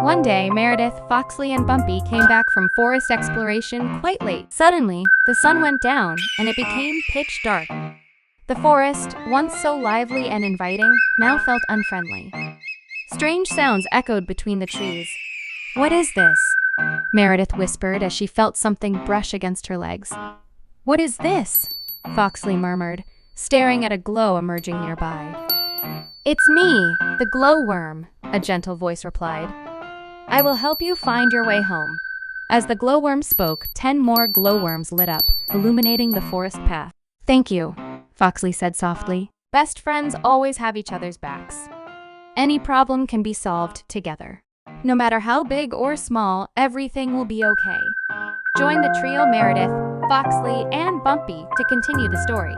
One day, Meredith, Foxley, and Bumpy came back from forest exploration quite late. Suddenly, the sun went down, and it became pitch dark. The forest, once so lively and inviting, now felt unfriendly. Strange sounds echoed between the trees. "What is this?" Meredith whispered as she felt something brush against her legs. "What is this?" Foxley murmured, staring at a glow emerging nearby. "It's me, the glowworm," a gentle voice replied. "I will help you find your way home." As the glowworm spoke, 10 more glowworms lit up, illuminating the forest path. "Thank you," Foxley said softly. "Best friends always have each other's backs. Any problem can be solved together. No matter how big or small, everything will be okay." Join the trio Meredith, Foxley, and Bumpy to continue the story.